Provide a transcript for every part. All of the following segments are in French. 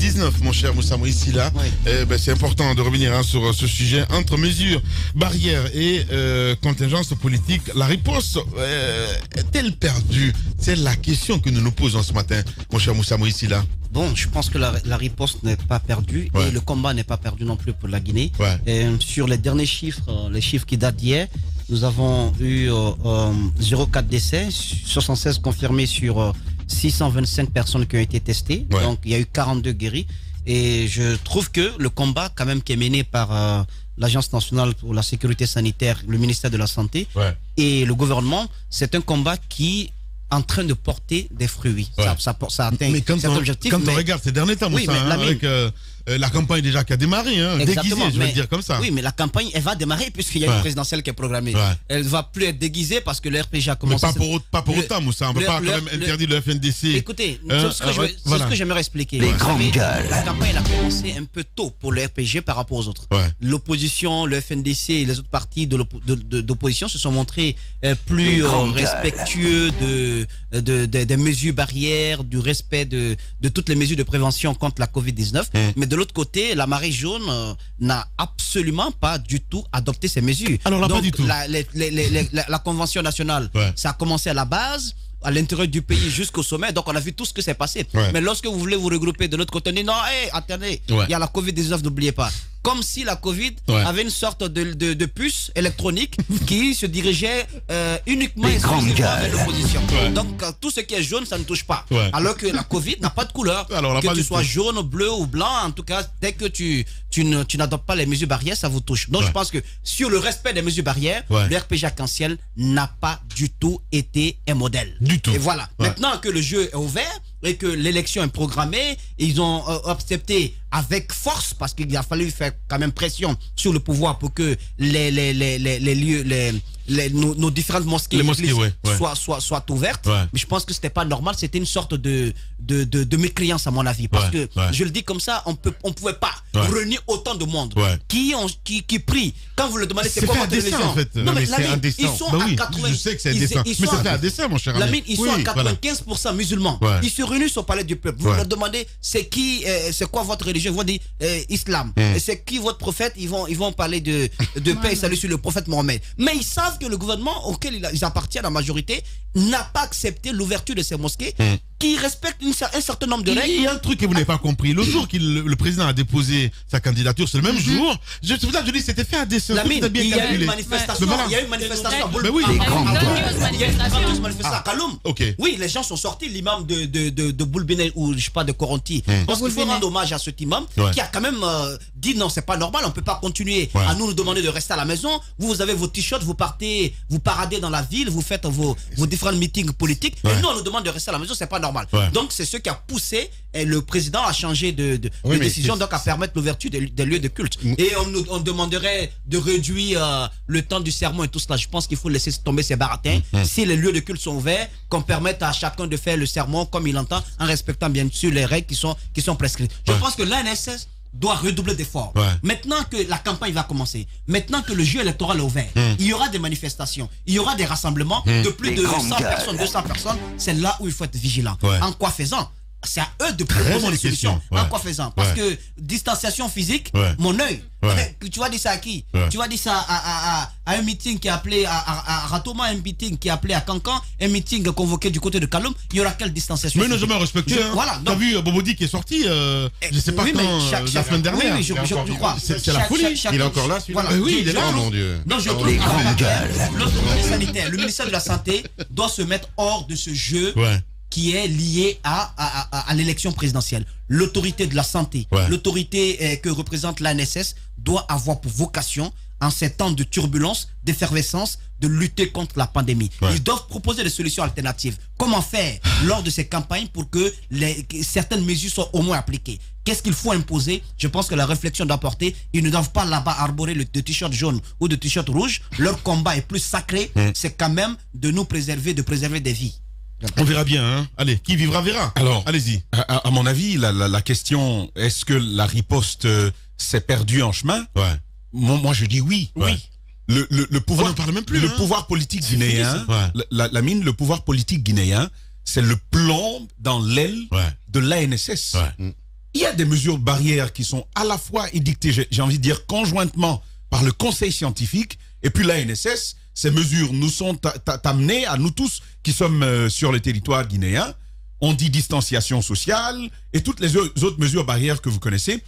Covid-19, mon cher Moussa Moïsi, là. Oui. C'est important de revenir sur ce sujet. Entre mesures, barrières et contingences politiques, la riposte est-elle perdue? C'est la question que nous nous posons ce matin, mon cher Moussa Moïsi, là. Bon, je pense que la riposte n'est pas perdue et le combat n'est pas perdu non plus pour la Guinée. Sur les derniers chiffres, les chiffres qui datent d'hier, nous avons eu 0,4 décès, 76 confirmés sur 625 personnes qui ont été testées. Donc, il y a eu 42 guéris. Et je trouve que le combat, quand même, qui est mené par l'Agence nationale pour la sécurité sanitaire, le ministère de la Santé et le gouvernement, c'est un combat qui en train de porter des fruits. Ça atteint cet objectif. Quand on regarde ces derniers temps, Moussa, avec la campagne déjà qui a démarré, déguisée, je vais le dire comme ça. Oui, mais la campagne, elle va démarrer puisqu'il y a une présidentielle qui est programmée. Elle va plus être déguisée parce que le RPG a commencé. Mais pas pour autant, Moussa. On ne peut pas quand même interdire le FNDC. Écoutez, c'est ce que j'aimerais expliquer. Les grandes gueules. La campagne elle a commencé un peu tôt pour le RPG par rapport aux autres. L'opposition, le FNDC et les autres partis d'opposition se sont montrés plus respectueux des mesures barrières, du respect de toutes les mesures de prévention contre la Covid-19. Mais de l'autre côté, la marée jaune n'a absolument pas du tout adopté ces mesures. Alors là, donc, pas du tout. La Convention nationale, ça a commencé à la base, à l'intérieur du pays jusqu'au sommet. Donc, on a vu tout ce que s'est passé. Mais lorsque vous voulez vous regrouper de l'autre côté, on dit non, attendez, il y a la Covid-19, n'oubliez pas. Comme si la Covid avait une sorte de puce électronique qui se dirigeait uniquement exclusivement vers l'opposition. Donc, tout ce qui est jaune, ça ne touche pas. Alors que la Covid n'a pas de couleur. Que tu sois jaune, bleu ou blanc, en tout cas, dès que tu n'adoptes pas les mesures barrières, ça vous touche. Donc, je pense que sur le respect des mesures barrières, le RPG arc-en-ciel n'a pas du tout été un modèle. Du tout. Et voilà. Maintenant que le jeu est ouvert et que l'élection est programmée, ils ont accepté avec force parce qu'il a fallu faire quand même pression sur le pouvoir pour que nos différentes mosquées, soient ouvertes. Mais je pense que c'était pas normal, c'était une sorte de mécréance à mon avis. Parce que je le dis comme ça, on pouvait pas réunir autant de monde qui prient. Quand vous le demandez, c'est quoi votre religion en fait. Non, mais c'est indécent. ils sont à 80. Je sais que c'est indécent. Mais c'est fait à dessein, mon cher ami. Ils sont à 95% musulmans. Ils se réunissent au palais du peuple. Vous leur demandez c'est quoi votre religion? Ils vont dire islam. C'est qui votre prophète? Ils vont parler de paix et salut sur le prophète Mohammed. Mais ils savent que le gouvernement auquel ils appartiennent, la majorité, n'a pas accepté l'ouverture de ces mosquées qui respectent un certain nombre de règles. Il y a un truc que vous n'avez pas compris. Le jour que le président a déposé sa candidature, c'est le même jour. C'est pour ça que je dis c'était fait à dessein. Il y a eu une manifestation. Il y a eu une manifestation. Mais oui, il y a une grandiouse manifestation à Kaloum. Okay. Oui, les gens sont sortis. L'imam de Boulbene ou je sais pas de Coronti. Parce qu'il faut rendre hommage à cet imam qui a quand même dit non, c'est pas normal. On peut pas continuer à nous demander de rester à la maison. Vous avez vos t-shirts, vous partez, vous paradez dans la ville, vous faites vos différents meetings politiques. Et nous, on nous demande de rester à la maison, c'est pas normal. Donc, c'est ce qui a poussé le président à changer de décision, donc à permettre l'ouverture des lieux de culte. Et on demanderait de réduire le temps du sermon et tout cela. Je pense qu'il faut laisser tomber ces baratins. Si les lieux de culte sont ouverts, qu'on permette à chacun de faire le sermon comme il entend, en respectant bien sûr les règles qui sont prescrites. Je pense que l'ANSS doit redoubler d'efforts. Maintenant que la campagne va commencer, maintenant que le jeu électoral est ouvert, il y aura des manifestations, il y aura des rassemblements de plus de 100 personnes, 200 personnes. C'est là où il faut être vigilant. En quoi faisant? C'est à eux de proposer des solutions. En quoi faisant? Parce que distanciation physique, mon œil. Tu vas dire ça à qui? Tu vas dire ça à un meeting qui est appelé à Ratoma, un meeting qui est appelé à Cancan, un meeting convoqué du côté de Kaloum. Il y aura quelle distanciation? Mais ils n'ont jamais respecté. Voilà. T'as vu Bobodi qui est sorti, je sais pas quand, la semaine dernière. Oui, je crois. C'est la folie. Il est encore là, celui-là. Oui, il est là. Oh mon Dieu. Non, je trouve que l'autorité sanitaire, le ministère de la Santé doit se mettre hors de ce jeu qui est lié à l'élection présidentielle. L'autorité de la santé, l'autorité que représente l'ANSS doit avoir pour vocation, en ces temps de turbulence, d'effervescence, de lutter contre la pandémie. Ils doivent proposer des solutions alternatives. Comment faire lors de ces campagnes pour que certaines mesures soient au moins appliquées? Qu'est-ce qu'il faut imposer? Je pense que la réflexion doit porter. Ils ne doivent pas là-bas arborer de t-shirt jaune ou de t-shirt rouge. Leur combat est plus sacré. C'est quand même de nous préserver, de préserver des vies. On verra bien, hein. Allez, qui vivra verra. Alors, allez-y. À mon avis, la question, est-ce que la riposte s'est perdue en chemin? Moi, je dis oui. Le pouvoir, on n'en parle même plus. Le pouvoir politique guinéen, le pouvoir politique guinéen, c'est le plomb dans l'aile de l'ANSS. il y a des mesures barrières qui sont à la fois édictées, j'ai envie de dire conjointement par le Conseil scientifique et puis l'ANSS. Ces mesures nous sont amenées à nous tous qui sommes sur le territoire guinéen. On dit distanciation sociale et toutes les autres mesures barrières que vous connaissez.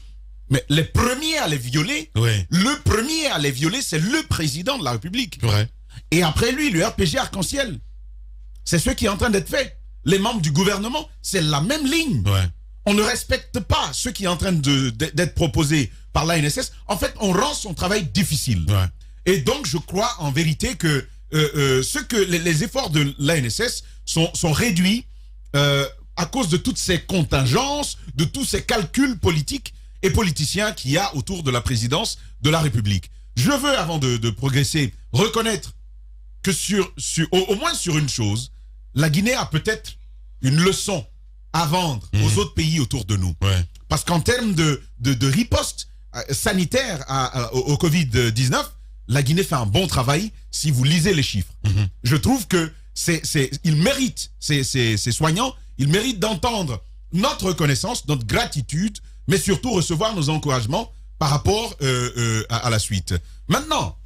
Mais les premiers à les violer, le premier à les violer, c'est le président de la République. Et après lui, le RPG Arc-en-Ciel. C'est ce qui est en train d'être fait. Les membres du gouvernement, c'est la même ligne. On ne respecte pas ce qui est en train d'être proposé par l'ANSS. En fait, on rend son travail difficile. Et donc, je crois en vérité que les efforts de l'ANSS sont réduits à cause de toutes ces contingences, de tous ces calculs politiques et politiciens qu'il y a autour de la présidence de la République. Je veux, avant de progresser, reconnaître que au moins sur une chose, la Guinée a peut-être une leçon à vendre aux autres pays autour de nous. Parce qu'en termes de riposte sanitaire au Covid-19, la Guinée fait un bon travail si vous lisez les chiffres. Je trouve que ils méritent, ces soignants, ils méritent d'entendre notre reconnaissance, notre gratitude, mais surtout recevoir nos encouragements par rapport à la suite. Maintenant,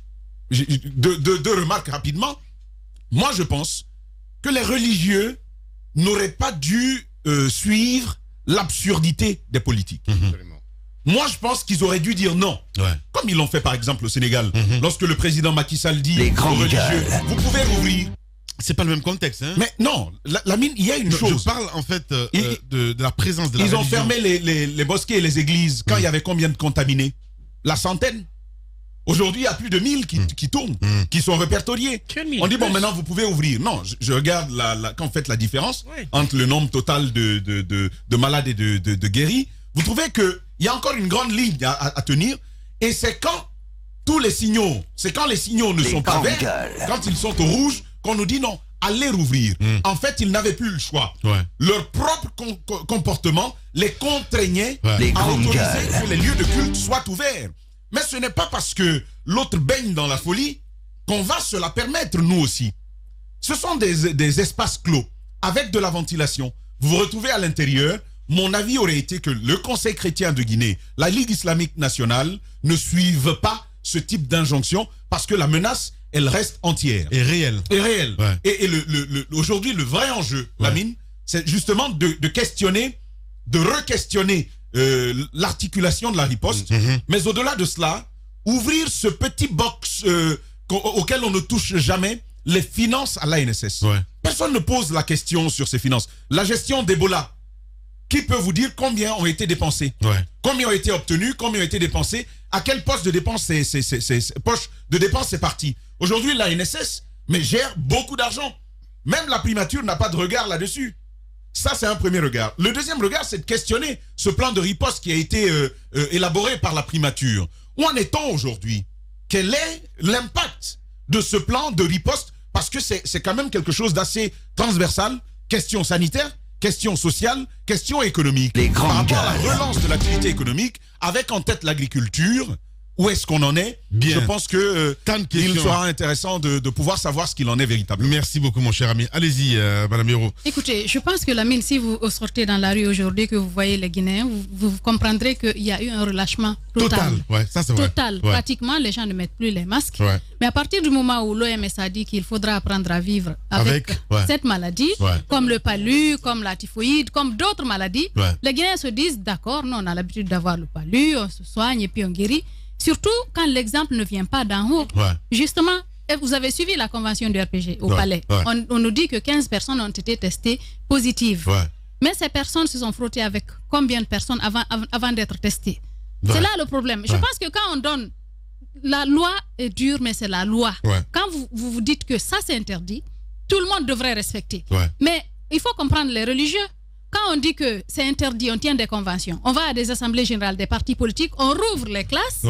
deux remarques rapidement. Moi, je pense que les religieux n'auraient pas dû suivre l'absurdité des politiques. Moi, je pense qu'ils auraient dû dire non. Comme ils l'ont fait, par exemple, au Sénégal. Lorsque le président Macky Sall dit aux religieux, vous pouvez rouvrir. C'est pas le même contexte. Hein? Mais non, la mine, il y a une chose. Je parle en fait de la présence de la religion. Ils ont fermé les mosquées et les églises quand il y avait combien de contaminés? La centaine. Aujourd'hui, il y a plus de 1000 qui tournent, qui sont répertoriés. On dit, bon, maintenant, vous pouvez ouvrir. Non, je regarde quand vous faites la différence entre le nombre total de malades et de guéris. Vous trouvez qu'il y a encore une grande ligne à tenir. Et c'est quand les signaux ne sont pas verts, quand ils sont au rouge, qu'on nous dit non, allez rouvrir. En fait, ils n'avaient plus le choix. Leur propre comportement les contraignait à autoriser que les lieux de culte soient ouverts. Mais ce n'est pas parce que l'autre baigne dans la folie qu'on va se la permettre, nous aussi. Ce sont des espaces clos, avec de la ventilation. Vous vous retrouvez à l'intérieur. Mon avis aurait été que le Conseil chrétien de Guinée, la Ligue islamique nationale, ne suivent pas ce type d'injonction parce que la menace, elle reste entière. Et réelle. Et aujourd'hui, le vrai enjeu, Lamine, c'est justement de questionner, de re-questionner l'articulation de la riposte, mais au-delà de cela, ouvrir ce petit box auquel on ne touche jamais, les finances à l'ANSS. Personne ne pose la question sur ces finances. La gestion d'Ebola, qui peut vous dire combien ont été dépensés? Combien ont été obtenus? Combien ont été dépensés? À quel poste de dépense poche de dépense c'est parti? Aujourd'hui, l'ANSS gère beaucoup d'argent. Même la primature n'a pas de regard là-dessus. Ça, c'est un premier regard. Le deuxième regard, c'est de questionner ce plan de riposte qui a été élaboré par la primature. Où en est-on aujourd'hui? Quel est l'impact de ce plan de riposte? Parce que c'est quand même quelque chose d'assez transversal. Question sanitaire, question sociale, question économique. Par rapport à la relance de l'activité économique, avec en tête l'agriculture, où est-ce qu'on en est? Je pense que il sera intéressant de pouvoir savoir ce qu'il en est véritablement. Merci beaucoup, mon cher ami. Allez-y, Madame Hiro. Écoutez, je pense que Lamine, si vous sortez dans la rue aujourd'hui, que vous voyez les Guinéens, vous comprendrez qu'il y a eu un relâchement total. Ça c'est vrai. Total. Pratiquement, les gens ne mettent plus les masques. Mais à partir du moment où l'OMS a dit qu'il faudra apprendre à vivre avec cette maladie, comme le palu, comme la typhoïde, comme d'autres maladies, les Guinéens se disent, d'accord, nous on a l'habitude d'avoir le palu, on se soigne et puis on guérit. Surtout quand l'exemple ne vient pas d'en haut. Justement, vous avez suivi la convention du RPG au palais. On nous dit que 15 personnes ont été testées positives. Mais ces personnes se sont frottées avec combien de personnes avant d'être testées? C'est là le problème. Je pense que quand on donne... La loi est dure, mais c'est la loi. Quand vous dites que ça c'est interdit, tout le monde devrait respecter. Mais il faut comprendre les religieux. Quand on dit que c'est interdit, on tient des conventions. On va à des assemblées générales des partis politiques, on rouvre les classes.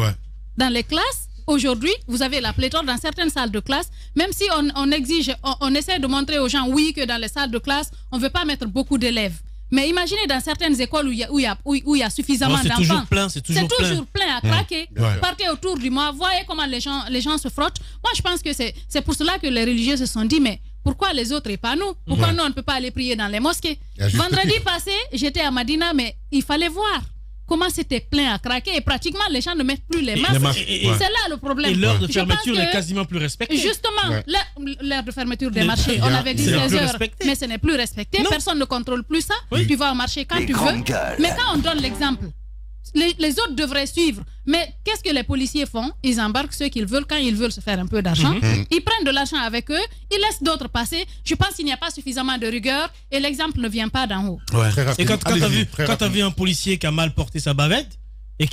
Dans les classes, aujourd'hui, vous avez la pléthore dans certaines salles de classe. Même si on exige, on essaie de montrer aux gens, oui, que dans les salles de classe, on ne veut pas mettre beaucoup d'élèves. Mais imaginez dans certaines écoles où il y a suffisamment d'enfants. C'est toujours plein à craquer. Partez autour du mois, voyez comment les gens se frottent. Moi, je pense que c'est pour cela que les religieux se sont dit, mais pourquoi les autres et pas nous? Pourquoi nous, on ne peut pas aller prier dans les mosquées? Vendredi passé, j'étais à Madina, mais il fallait voir. comment c'était plein à craquer et pratiquement les gens ne mettent plus les masques. C'est là le problème. Et l'heure de fermeture est quasiment plus respectée. Justement, l'heure de fermeture des marchés, on avait dit 16 heures, mais ce n'est plus respecté. Personne ne contrôle plus ça. Tu vas au marché quand tu veux. Mais quand on donne l'exemple, les autres devraient suivre. Mais qu'est-ce que les policiers font? Ils embarquent ceux qu'ils veulent quand ils veulent se faire un peu d'argent. Ils prennent de l'argent avec eux, ils laissent d'autres passer. Je pense qu'il n'y a pas suffisamment de rigueur et l'exemple ne vient pas d'en haut. Et quand tu as vu un policier qui a mal porté sa bavette,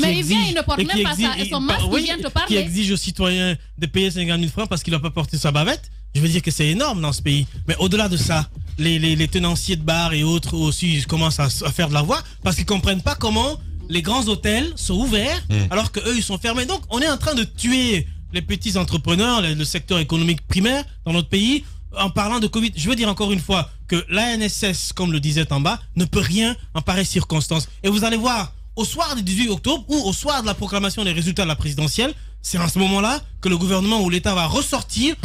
mais il vient, il ne porte même pas ça. Et son masque, il vient te parler. Qui exige aux citoyens de payer 50 000 francs parce qu'il n'a pas porté sa bavette, je veux dire que c'est énorme dans ce pays. Mais au-delà de ça, les tenanciers de bars et autres aussi commencent à faire de la voix parce qu'ils ne comprennent pas comment les grands hôtels sont ouverts alors qu'eux, ils sont fermés. Donc, on est en train de tuer les petits entrepreneurs, le secteur économique primaire dans notre pays en parlant de Covid. Je veux dire encore une fois que l'ANSS, comme le disait en bas, ne peut rien en pareille circonstance. Et vous allez voir, au soir du 18 octobre ou au soir de la proclamation des résultats de la présidentielle, c'est en ce moment-là que le gouvernement ou l'État va ressortir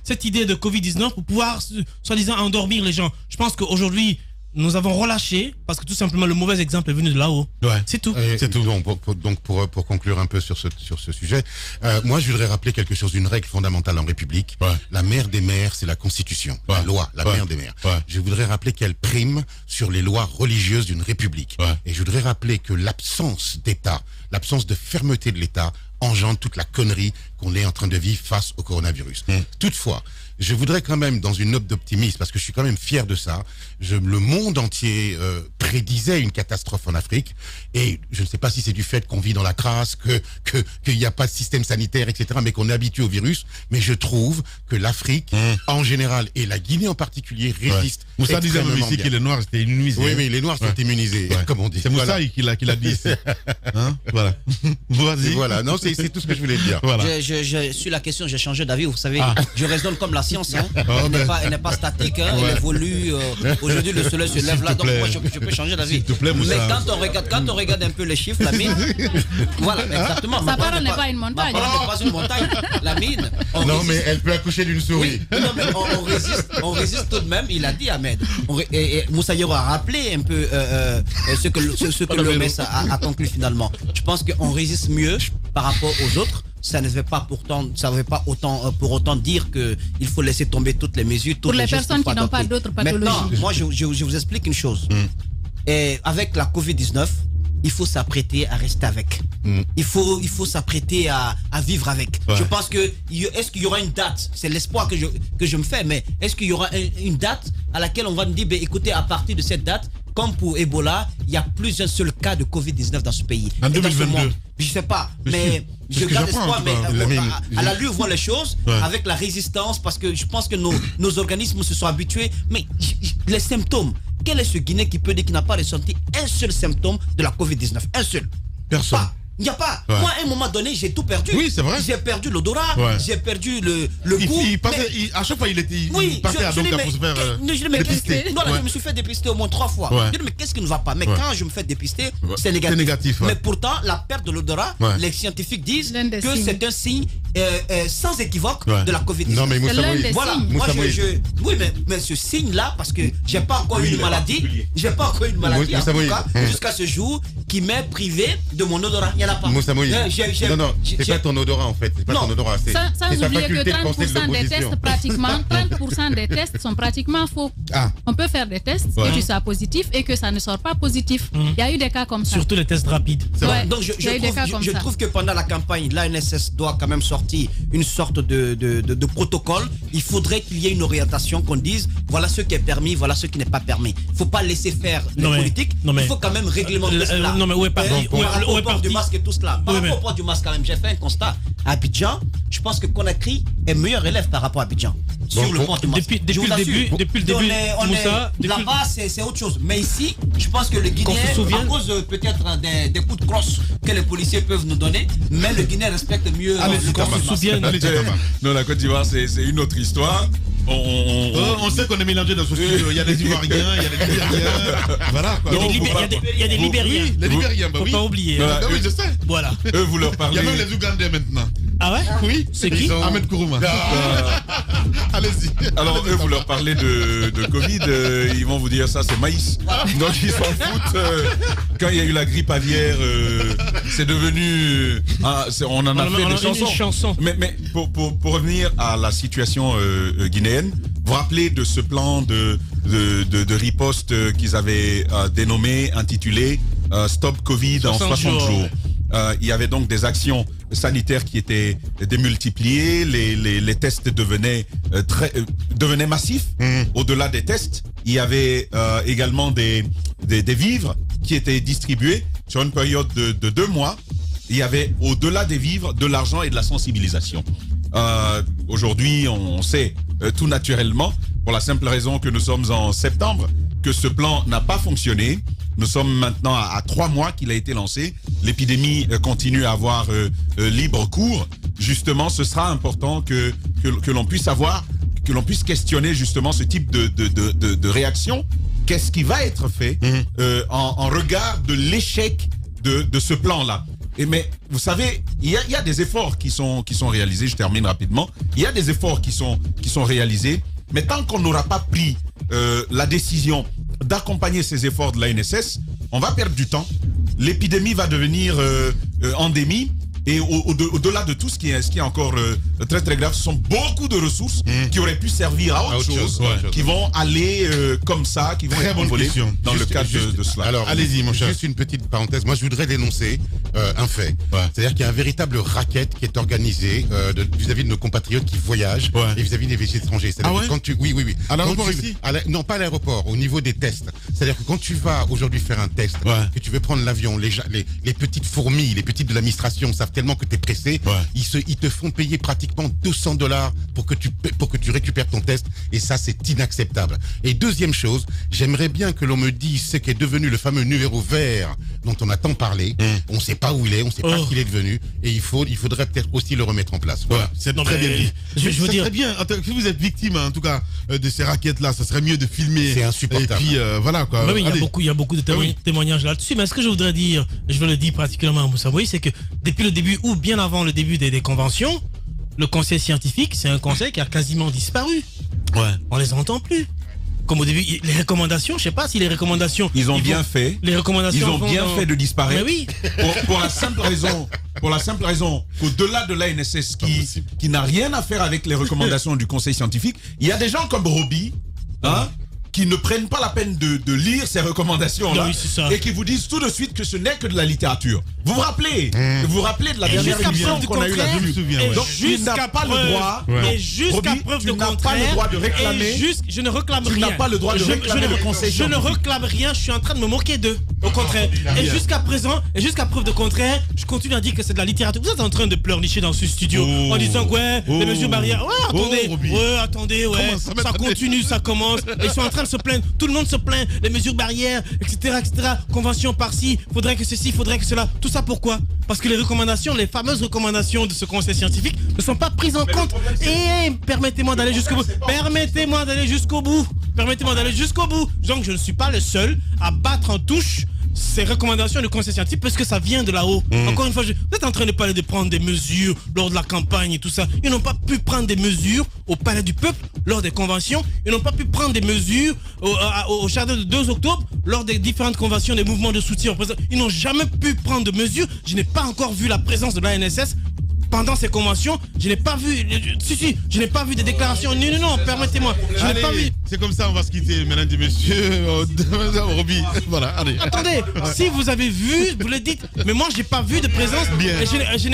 cette idée de Covid-19 pour pouvoir, soi-disant, endormir les gens. Je pense qu'aujourd'hui, nous avons relâché parce que tout simplement le mauvais exemple est venu de là-haut. C'est tout. C'est tout. Donc pour conclure un peu sur ce sujet, moi je voudrais rappeler quelque chose, une règle fondamentale en République. La mère des mères, c'est la Constitution, la loi, la mère des mères. Je voudrais rappeler qu'elle prime sur les lois religieuses d'une République. Et je voudrais rappeler que l'absence d'État, l'absence de fermeté de l'État engendre toute la connerie qu'on est en train de vivre face au coronavirus. Toutefois, je voudrais quand même, dans une note d'optimisme, parce que je suis quand même fier de ça, le monde entier prédisait une catastrophe en Afrique, et je ne sais pas si c'est du fait qu'on vit dans la crasse, qu'il n'y a pas de système sanitaire, etc., mais qu'on est habitué au virus, mais je trouve que l'Afrique, en général, et la Guinée en particulier, résiste. Moussa disait même ici que les Noirs étaient immunisés. Oui, mais les Noirs sont immunisés, comme on dit. C'est Moussa qui l'a dit ici. Voilà. Voilà, non, c'est tout ce que je voulais dire. Voilà. Sur la question, j'ai changé d'avis, vous savez, je raisonne comme la science, hein. Elle n'est pas statique, hein. Elle évolue. Aujourd'hui, le soleil se lève là, donc moi, je peux changer d'avis. S'il te plaît, Moussa. Mais quand on regarde un peu les chiffres, la mine, voilà, exactement. Sa parole n'est pas une montagne. Ma parole n'est pas une montagne. La mine. Non, mais elle peut accoucher d'une souris. Oui, non, mais on résiste tout de même, il a dit, Ahmed. Et Moussa Yoro a rappelé un peu ce que l'OMS a conclu finalement. Je pense qu'on résiste mieux par rapport aux autres. Ça ne veut pas pour autant dire qu'il faut laisser tomber toutes les mesures. Pour les personnes qui n'ont pas d'autres pathologies. Maintenant, moi je vous explique une chose. Et avec la Covid-19, il faut s'apprêter à rester avec. Il faut s'apprêter à vivre avec. Je pense que est-ce qu'il y aura une date? C'est l'espoir que je me fais, mais est-ce qu'il y aura une date à laquelle on va nous dire, écoutez, à partir de cette date, comme pour Ebola, il n'y a plus un seul cas de Covid-19 dans ce pays. En 2022. Je ne sais pas, mais je garde espoir, mais à la lueur, voir les choses avec la résistance, parce que je pense que nos organismes se sont habitués. Mais les symptômes, quel est ce Guinéen qui peut dire qu'il n'a pas ressenti un seul symptôme de la Covid-19? Un seul. Personne. Il n'y a pas. Moi, à un moment donné, j'ai tout perdu. Oui, c'est vrai. J'ai perdu l'odorat, j'ai perdu le goût. À chaque fois, il partait pour se faire dépister. Je me suis fait dépister au moins 3 fois. Je dis, mais qu'est-ce qui ne va pas? Mais quand je me fais dépister, c'est négatif. Mais pourtant, la perte de l'odorat, les scientifiques disent que c'est un signe sans équivoque de la Covid-19. Non, mais Moussa Moïse. Voilà. Oui, mais ce signe-là, parce que j'ai pas encore eu une maladie. J'ai pas encore eu une maladie, en tout cas, jusqu'à ce jour, qui m'est privé de mon odorat. Il n'y en a pas. Moussa Moïse. Non, c'est pas ton odorat en fait. C'est pas ton odorat. Sans oublier que 30% des tests, pratiquement, 30% des tests sont pratiquement faux. On peut faire des tests et tu sois positif et que ça ne sort pas positif. Il y a eu des cas comme ça. Surtout les tests rapides. Donc je trouve que pendant la campagne, l'ANSS doit quand même sortir une sorte de protocole. Il faudrait qu'il y ait une orientation, qu'on dise voilà ce qui est permis, voilà ce qui n'est pas permis. Il ne faut pas laisser faire les politiques. Il faut quand même réglementer cela. Non, mais où est parti le port du masque et tout cela. Par rapport au port du masque, quand même, j'ai fait un constat. À Abidjan, je pense que Conakry est meilleur élève par rapport à Abidjan. Sur le port du masque. Depuis le début, Moussa, là-bas, c'est autre chose. Mais ici, je pense que le Guinéen, à cause peut-être des coups de crosse que les policiers peuvent nous donner, mais le Guinéen respecte mieux le port du masque. Non, la Côte d'Ivoire, c'est une autre histoire. On sait qu'on est mélangé dans ce studio. Il y a des Ivoiriens, il y a des Libériens. Voilà. Il y a des Libériens. Les Libériens, faut pas oublier. Oui, je sais. Voilà. Eux, vous leur parlez. Il y a même les Ougandais maintenant. Ah ouais? Oui. C'est qui? Ahmed Kourouma. Allez-y. Alors eux, vous leur parlez de Covid, ils vont vous dire ça c'est maïs. Donc ils s'en foutent. Quand il y a eu la grippe aviaire, c'est devenu... on en a fait des chansons. Une chanson. Mais pour revenir à la situation guinéenne, vous vous rappelez de ce plan de riposte qu'ils avaient dénommé, intitulé Stop Covid en 60 jours. Il y avait donc des actions sanitaires qui étaient démultipliées, les tests devenaient massifs. Au-delà des tests, il y avait également des vivres qui étaient distribués sur une période de 2 mois. Il y avait, au-delà des vivres, de l'argent et de la sensibilisation. Aujourd'hui, on sait tout naturellement, pour la simple raison que nous sommes en septembre, que ce plan n'a pas fonctionné. Nous sommes maintenant à 3 mois qu'il a été lancé. L'épidémie continue à avoir libre cours. Justement, ce sera important que l'on puisse avoir, que l'on puisse questionner justement ce type de réaction. Qu'est-ce qui va être fait en regard de l'échec de ce plan-là? Mais vous savez, il y a des efforts qui sont réalisés. Je termine rapidement. Il y a des efforts qui sont réalisés. Mais tant qu'on n'aura pas pris la décision d'accompagner ces efforts de l'ANSS, on va perdre du temps. L'épidémie va devenir endémie. Et au-delà de tout, ce qui est encore très très grave, ce sont beaucoup de ressources qui auraient pu servir à autre chose, qui vont aller comme ça, qui vont être envolées dans le cadre de cela. Alors, allez-y, mon cher. Juste une petite parenthèse. Moi, je voudrais dénoncer un fait. C'est-à-dire qu'il y a un véritable racket qui est organisé vis-à-vis de nos compatriotes qui voyagent et vis-à-vis des étrangers. C'est-à-dire que quand tu... Oui. À l'aéroport ici Non, pas à l'aéroport, au niveau des tests. C'est-à-dire que quand tu vas aujourd'hui faire un test, que tu veux prendre l'avion, les petites fourmis, les petites de l'administration savent tellement que tu es pressé, ils te font payer pratiquement $200 pour que tu récupères ton test, et ça c'est inacceptable. Et deuxième chose, j'aimerais bien que l'on me dise ce qu'est devenu le fameux numéro vert dont on a tant parlé. On ne sait pas où il est, on ne sait pas ce qu'il est devenu, et il faudrait peut-être aussi le remettre en place. Voilà. C'est très bien dit. Je veux dire, très bien. Si vous êtes victime, en tout cas, de ces raquettes-là, ça serait mieux de filmer. C'est insupportable. Et puis voilà quoi. Oui, il y a beaucoup de témoignages là-dessus. Mais ce que je voudrais dire, je veux le dire particulièrement à Moussa Boye, c'est que depuis le début, ou bien avant le début des conventions, le conseil scientifique, c'est un conseil qui a quasiment disparu. On les entend plus. Comme au début, les recommandations, je sais pas si les recommandations... Ils ont bien fait. Les recommandations... Ils ont bien fait de disparaître. Mais oui. Pour la simple raison qu'au-delà de l'ANSS qui n'a rien à faire avec les recommandations du conseil scientifique, il y a des gens comme Roby, qui ne prennent pas la peine de lire ces recommandations-là, et qui vous disent tout de suite que ce n'est que de la littérature. Vous vous rappelez de la dernière émission qu'on a eue là, je me souviens. Donc tu n'as pas le droit, et jusqu'à preuve de contraire, tu n'as pas le droit de réclamer. Je ne réclame rien. Tu n'as pas le droit de réclamer le conseil scientifique. Je ne réclame rien, je suis en train de me moquer d'eux. Au contraire. Et jusqu'à présent, et jusqu'à preuve de contraire, je continue à dire que c'est de la littérature. Vous êtes en train de pleurnicher dans ce studio en disant que les mesures barrières. Attendez, ça continue, ça commence. Ils sont en train de se plaindre. Tout le monde se plaint. Les mesures barrières, etc. Convention par-ci. Faudrait que ceci, faudrait que cela. Tout ça pourquoi? Parce que les recommandations, les fameuses recommandations de ce conseil scientifique ne sont pas prises en compte. Et permettez-moi d'aller jusqu'au bout. Permettez-moi d'aller jusqu'au bout. Donc je ne suis pas le seul à battre en touche ces recommandations du conseil scientifique parce que ça vient de là-haut. Encore une fois, vous êtes en train de parler de prendre des mesures lors de la campagne et tout ça. Ils n'ont pas pu prendre des mesures au Palais du Peuple lors des conventions. Ils n'ont pas pu prendre des mesures au jardin de 2 octobre lors des différentes conventions des mouvements de soutien. Ils n'ont jamais pu prendre de mesures. Je n'ai pas encore vu la présence de l'ANSS pendant ces conventions. Je n'ai pas vu. Je n'ai pas vu des déclarations. Non, permettez-moi. Je n'ai pas vu. C'est comme ça, on va se quitter, mesdames et messieurs. Roby, voilà, allez. Attendez, si vous avez vu, vous le dites. Mais moi, j'ai pas vu de présence. Bien. Et je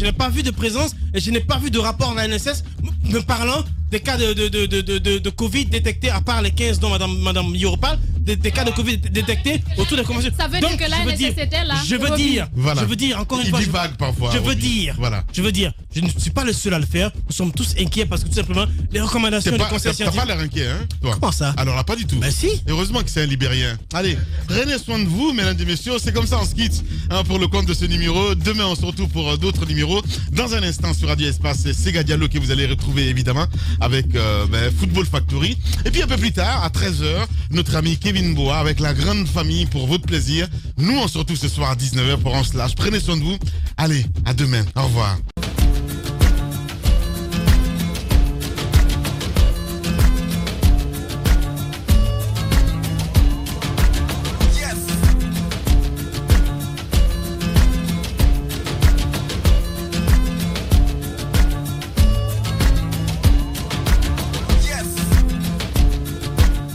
n'ai pas vu de présence et je n'ai pas vu de rapport en ANSS me parlant des cas de Covid détectés, à part les 15 dont Madame Yoro parle, des cas de Covid détectés autour des conventions. Ça veut dire que l'ANSS était là. Je veux dire, encore une fois. Il divague parfois. Je veux dire, je ne suis pas le seul à le faire. Nous sommes tous inquiets parce que tout simplement, les recommandations du conseil scientifique. T'as pas l'air inquiet, hein, toi? Comment ça? Alors là, pas du tout. Ben si. Heureusement que c'est un Libérien. Allez, prenez soin de vous, mesdames et messieurs. C'est comme ça, on se quitte pour le compte de ce numéro. Demain, on se retrouve pour d'autres numéros. Dans un instant, sur Radio Espace, c'est Sega Diallo que vous allez retrouver évidemment avec Football Factory. Et puis un peu plus tard, à 13h, notre ami Kevin Boa avec la grande famille pour votre plaisir. Nous, on se retrouve ce soir à 19h pour un slash. Prenez soin de vous. Allez, à demain. Au revoir.